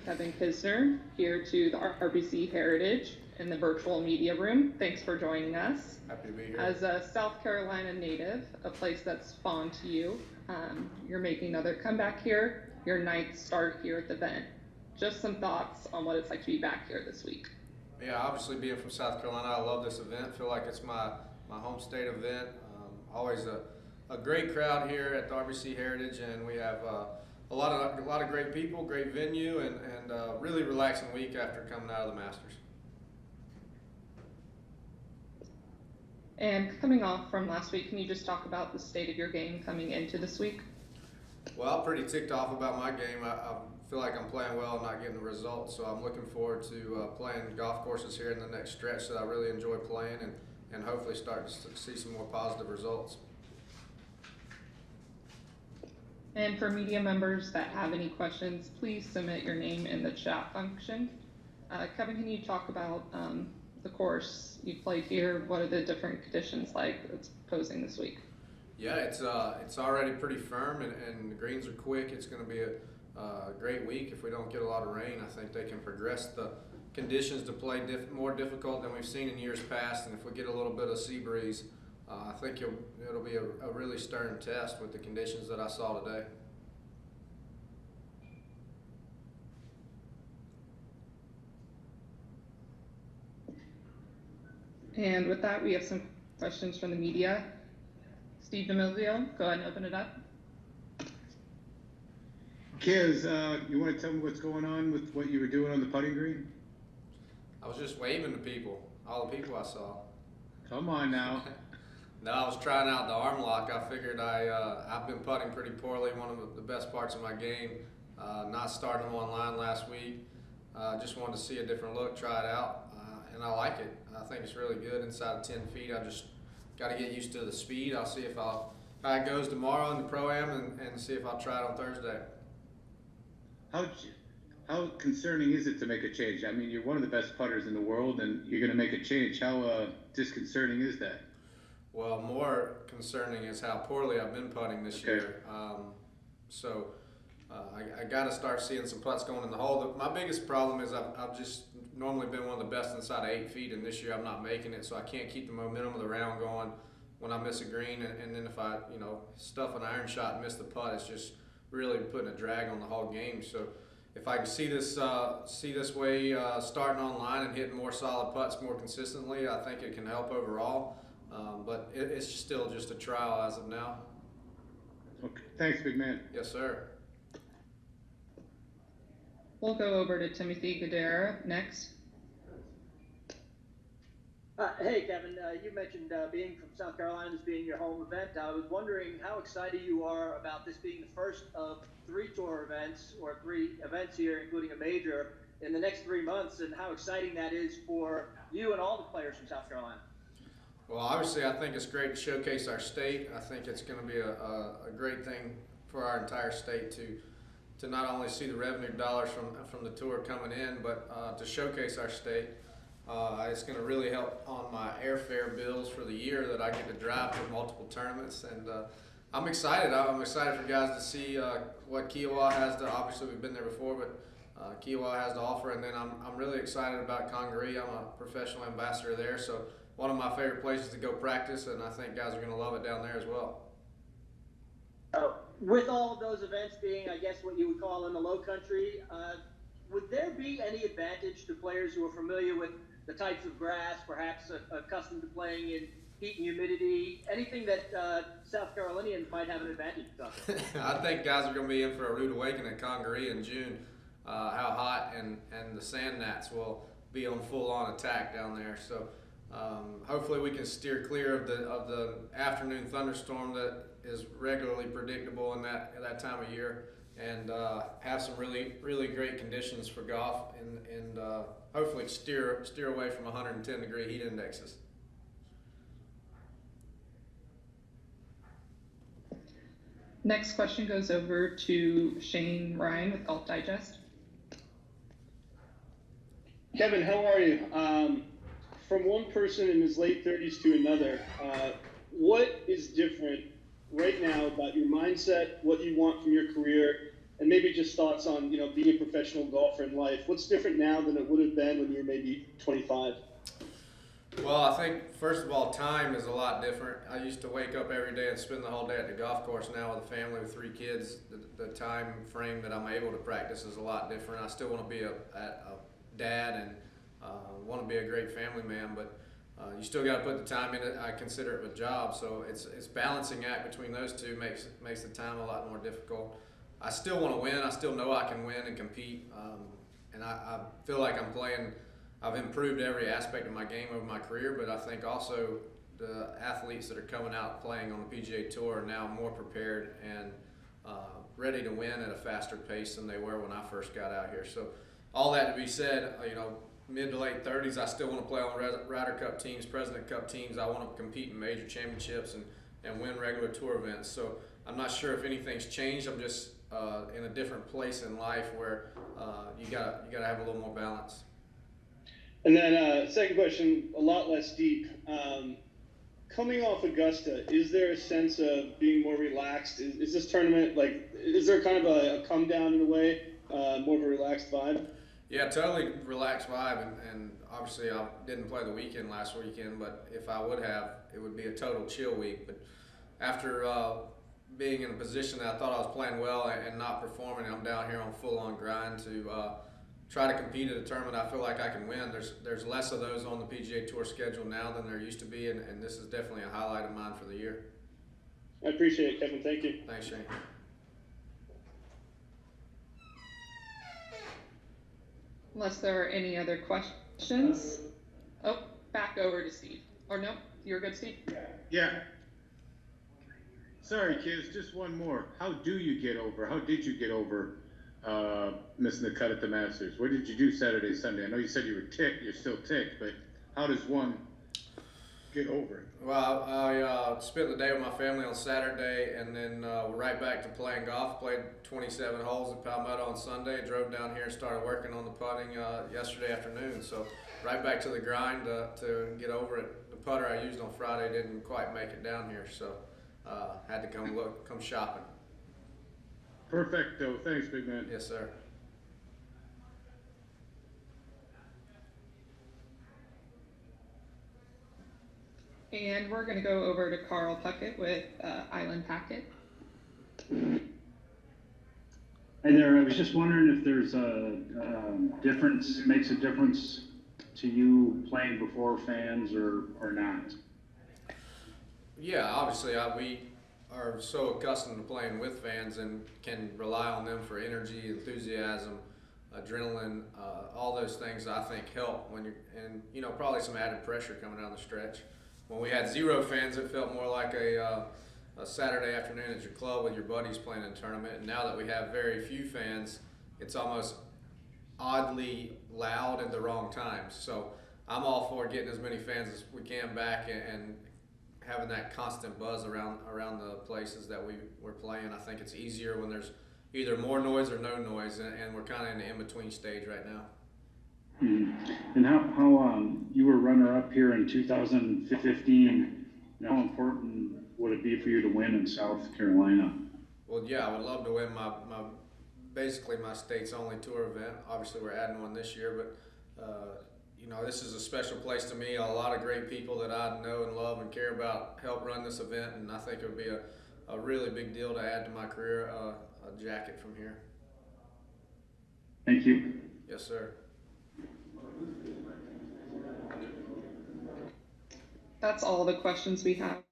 Kevin Kisner, here to the RBC Heritage in the virtual media room. Thanks for joining us. Happy to be here. As a South Carolina native, a place that's fond to you, you're making another comeback here, your ninth start here at the event. Just some thoughts on what it's like to be back here this week. Yeah, obviously being from South Carolina, I love this event. Feel like it's my home state event. Always a great crowd here at the RBC Heritage, and we have a lot of great people, great venue, and really relaxing week after coming out of the Masters. And coming off from last week, can you just talk about the state of your game coming into this week? Well, I'm pretty ticked off about my game. I feel like I'm playing well and not getting the results, so I'm looking forward to playing golf courses here in the next stretch that I really enjoy playing, and hopefully start to see some more positive results. And for media members that have any questions, please submit your name in the chat function. Kevin, can you talk about the course you played here? What are the different conditions like it's posing this week? Yeah, it's already pretty firm, and the greens are quick. It's going to be a great week. If we don't get a lot of rain, I think they can progress the conditions to play more difficult than we've seen in years past. And if we get a little bit of sea breeze, I think it'll be a really stern test with the conditions that I saw today. And with that, we have some questions from the media. Steve DeMilvio, go ahead and open it up. Kiz, you want to tell me what's going on with what you were doing on the putting green? I was just waving to people, all the people I saw. Come on now. No, I was trying out the arm lock. I figured I've been putting pretty poorly. One of the best parts of my game. Not starting them online last week. Just wanted to see a different look, try it out, and I like it. I think it's really good inside of 10 feet. I just got to get used to the speed. I'll see how it goes tomorrow in the Pro-Am and see if I'll try it on Thursday. How concerning is it to make a change? I mean, you're one of the best putters in the world, and you're going to make a change. How disconcerting is that? Well, more concerning is how poorly I've been putting this year. I got to start seeing some putts going in the hole. My biggest problem is I've just normally been one of the best inside of 8 feet, and this year I'm not making it, so I can't keep the momentum of the round going when I miss a green, and then if I stuff an iron shot and miss the putt, it's just really putting a drag on the whole game. So if I can see this way starting online and hitting more solid putts more consistently, I think it can help overall. But it's still just a trial as of now. Okay. Thanks, big man. Yes, sir. We'll go over to Timothy Gadara next. Hey, Kevin, you mentioned being from South Carolina, this being your home event. I was wondering how excited you are about this being the first of 3 tour events, or 3 events here, including a major, in the next 3 months, and how exciting that is for you and all the players from South Carolina. Well, obviously, I think it's great to showcase our state. I think it's going to be a great thing for our entire state to not only see the revenue dollars from the tour coming in, but to showcase our state. It's going to really help on my airfare bills for the year that I get to drive to multiple tournaments, and I'm excited. I'm excited for guys to see what Kiowa has to. Obviously, we've been there before, but Kiowa has to offer, and then I'm really excited about Congaree. I'm a professional ambassador there, so one of my favorite places to go practice, and I think guys are going to love it down there as well. With all of those events being, I guess, what you would call in the low country, would there be any advantage to players who are familiar with the types of grass, perhaps accustomed to playing in heat and humidity, anything that South Carolinians might have an advantage of? I think guys are going to be in for a rude awakening at Congaree in June. How hot and the sand gnats will be on full-on attack down there. So hopefully we can steer clear of the afternoon thunderstorm that is regularly predictable in that time of year, and have some really great conditions for golf, and hopefully steer away from 110-degree heat indexes. Next question goes over to Shane Ryan with Golf Digest. Kevin, how are you? From one person in his late 30s to another, what is different right now about your mindset, what you want from your career, and maybe just thoughts on, being a professional golfer in life. What's different now than it would have been when you were maybe 25? Well, I think first of all, time is a lot different. I used to wake up every day and spend the whole day at the golf course. Now with a family with 3 kids, the time frame that I'm able to practice is a lot different. I still want to be a dad and want to be a great family man, but you still got to put the time in it. I consider it a job, so it's balancing act between those two makes the time a lot more difficult. I still want to win. I still know I can win and compete, and I feel like I'm playing. I've improved every aspect of my game over my career, but I think also the athletes that are coming out playing on the PGA Tour are now more prepared and ready to win at a faster pace than they were when I first got out here. So all that to be said, mid to late 30s, I still want to play on Ryder Cup teams, President Cup teams. I want to compete in major championships and win regular tour events. So I'm not sure if anything's changed. I'm just in a different place in life where you gotta have a little more balance. And then second question, a lot less deep. Coming off Augusta, is there a sense of being more relaxed? Is this tournament, is there kind of a come down in a way, more of a relaxed vibe? Yeah, totally relaxed vibe, and obviously I didn't play the weekend last weekend, but if I would have, it would be a total chill week. But after being in a position that I thought I was playing well and not performing, I'm down here on full-on grind to try to compete at a tournament I feel like I can win. There's less of those on the PGA Tour schedule now than there used to be, and this is definitely a highlight of mine for the year. I appreciate it, Kevin. Thank you. Thanks, Shane. Unless there are any other questions. Oh, back over to Steve. Or no, you're good, Steve? Yeah. Sorry, kids, just one more. How did you get over missing the cut at the Masters? What did you do Saturday, Sunday? I know you said you were ticked, you're still ticked, but how does one get over it? Well, I spent the day with my family on Saturday, and then right back to playing golf. Played 27 holes at Palmetto on Sunday. Drove down here and started working on the putting yesterday afternoon. So right back to the grind to get over it. The putter I used on Friday didn't quite make it down here, so had to come shopping. Perfecto. Thanks, big man. Yes, sir. And we're going to go over to Carl Puckett with Island Packet. Hi there. I was just wondering if there's a makes a difference to you playing before fans or not. Yeah, obviously we are so accustomed to playing with fans and can rely on them for energy, enthusiasm, adrenaline, all those things I think help when and probably some added pressure coming down the stretch. When we had 0 fans, it felt more like a Saturday afternoon at your club with your buddies playing in a tournament. And now that we have very few fans, it's almost oddly loud at the wrong times. So I'm all for getting as many fans as we can back and having that constant buzz around the places that we're playing. I think it's easier when there's either more noise or no noise, and we're kind of in the in-between stage right now. And how you were runner-up here in 2015, how important would it be for you to win in South Carolina? Well, yeah, I would love to win basically my state's only tour event. Obviously, we're adding one this year, but this is a special place to me. A lot of great people that I know and love and care about help run this event, and I think it would be a really big deal to add to my career, a jacket from here. Thank you. Yes, sir. That's all the questions we have.